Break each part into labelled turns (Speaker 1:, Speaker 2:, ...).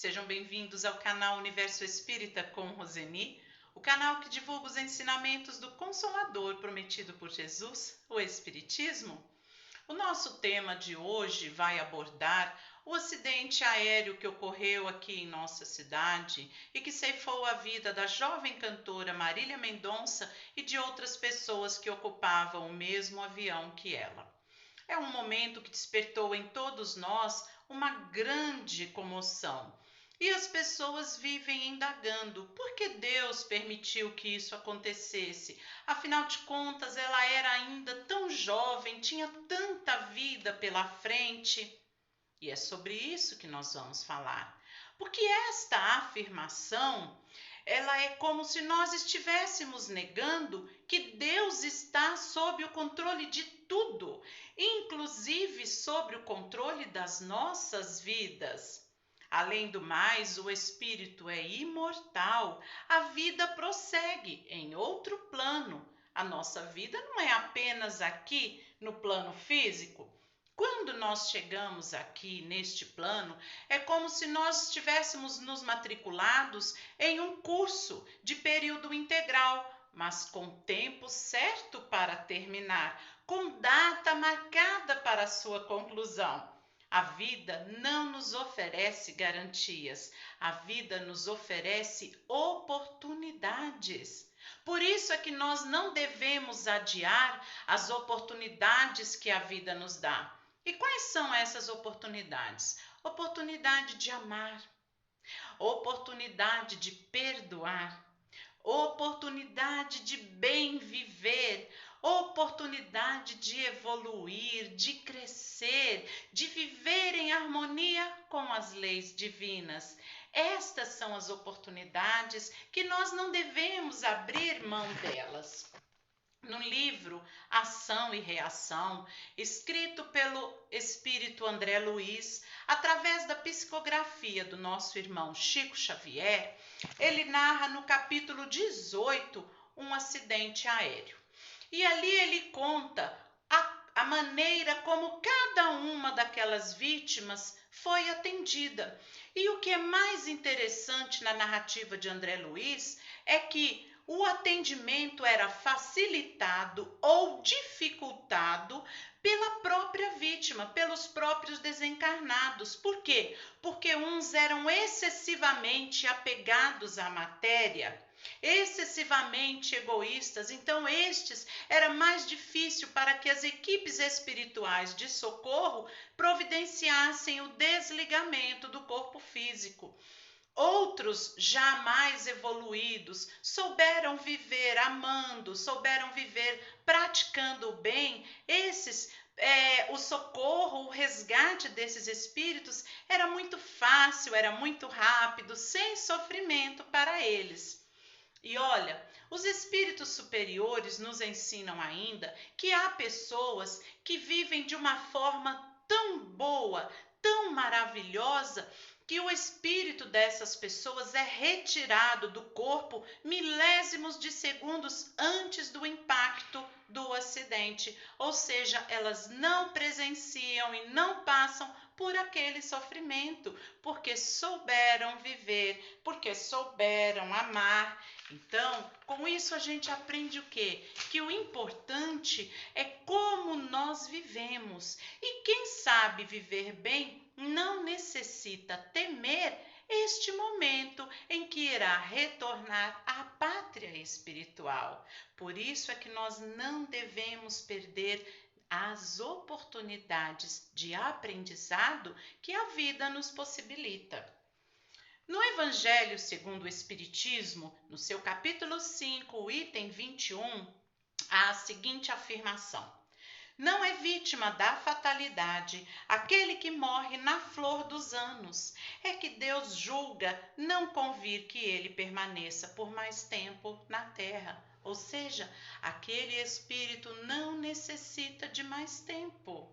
Speaker 1: Sejam bem-vindos ao canal Universo Espírita com Roseni, o canal que divulga os ensinamentos do Consolador prometido por Jesus, o Espiritismo. O nosso tema de hoje vai abordar o acidente aéreo que ocorreu aqui em nossa cidade e que ceifou a vida da jovem cantora Marília Mendonça e de outras pessoas que ocupavam o mesmo avião que ela. É um momento que despertou em todos nós uma grande comoção. E as pessoas vivem indagando por que Deus permitiu que isso acontecesse. Afinal de contas, ela era ainda tão jovem, tinha tanta vida pela frente. E é sobre isso que nós vamos falar. Porque esta afirmação, ela é como se nós estivéssemos negando que Deus está sob o controle de tudo, inclusive sobre o controle das nossas vidas. Além do mais, o espírito é imortal, a vida prossegue em outro plano. A nossa vida não é apenas aqui no plano físico. Quando nós chegamos aqui neste plano, é como se nós estivéssemos nos matriculados em um curso de período integral, mas com tempo certo para terminar, com data marcada para a sua conclusão. A vida não nos oferece garantias, a vida nos oferece oportunidades. Por isso é que nós não devemos adiar as oportunidades que a vida nos dá. E quais são essas oportunidades? Oportunidade de amar, oportunidade de perdoar, oportunidade de bem viver, oportunidade de evoluir, de crescer, de viver em harmonia com as leis divinas. Estas são as oportunidades que nós não devemos abrir mão delas. No livro Ação e Reação, escrito pelo espírito André Luiz, através da psicografia do nosso irmão Chico Xavier, ele narra no capítulo 18 um acidente aéreo. E ali ele conta a maneira como cada uma daquelas vítimas foi atendida. E o que é mais interessante na narrativa de André Luiz é que o atendimento era facilitado ou dificultado pela própria vítima, pelos próprios desencarnados. Por quê? Porque uns eram excessivamente apegados à matéria, excessivamente egoístas, então estes era mais difícil para que as equipes espirituais de socorro providenciassem o desligamento do corpo físico. Outros, já mais evoluídos, souberam viver amando, souberam viver praticando o bem. Esses, o socorro, o resgate desses espíritos era muito fácil, era muito rápido, sem sofrimento para eles. E olha, os espíritos superiores nos ensinam ainda que há pessoas que vivem de uma forma tão boa, tão maravilhosa, que o espírito dessas pessoas é retirado do corpo milésimos de segundos antes do impacto do acidente, ou seja, elas não presenciam e não passam por aquele sofrimento, porque souberam viver, porque souberam amar. Então, com isso a gente aprende o quê? Que o importante é como nós vivemos. E quem sabe viver bem não necessita temer este momento em que irá retornar à pátria espiritual. Por isso é que nós não devemos perder as oportunidades de aprendizado que a vida nos possibilita. No Evangelho segundo o Espiritismo, no seu capítulo 5, item 21, há a seguinte afirmação: não é vítima da fatalidade aquele que morre na flor dos anos. É que Deus julga não convir que ele permaneça por mais tempo na terra. Ou seja, aquele espírito não necessita de mais tempo.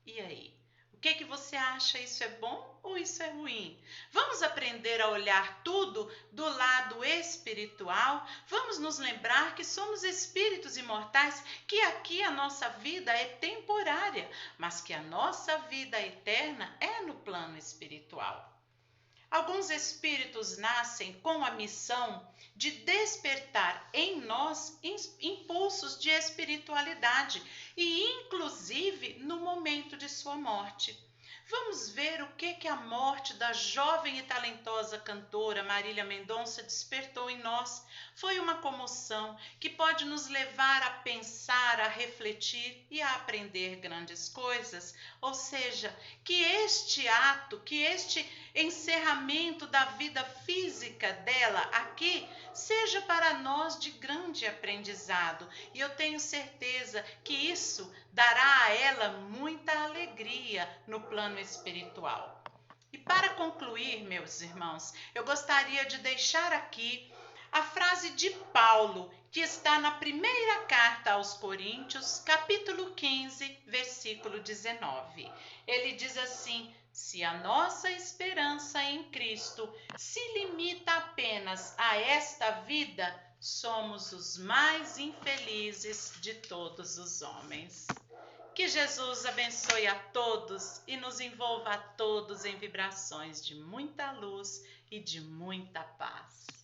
Speaker 1: E aí? O que você acha? Isso é bom ou isso é ruim? Vamos aprender a olhar tudo do lado espiritual? Vamos nos lembrar que somos espíritos imortais, que aqui a nossa vida é temporária, mas que a nossa vida eterna é no plano espiritual. Alguns espíritos nascem com a missão de despertar em nós impulsos de espiritualidade e, inclusive, no momento de sua morte. Vamos ver o que a morte da jovem e talentosa cantora Marília Mendonça despertou em nós. Foi uma comoção que pode nos levar a pensar, a refletir e a aprender grandes coisas. Ou seja, que este ato, que este encerramento da vida física dela aqui seja para nós de grande aprendizado. E eu tenho certeza que isso dará a ela muita alegria no plano espiritual. E para concluir, meus irmãos, eu gostaria de deixar aqui a frase de Paulo, que está na primeira carta aos Coríntios, capítulo 15, versículo 19. Ele diz assim: se a nossa esperança em Cristo se limita apenas a esta vida, somos os mais infelizes de todos os homens. Que Jesus abençoe a todos e nos envolva a todos em vibrações de muita luz e de muita paz.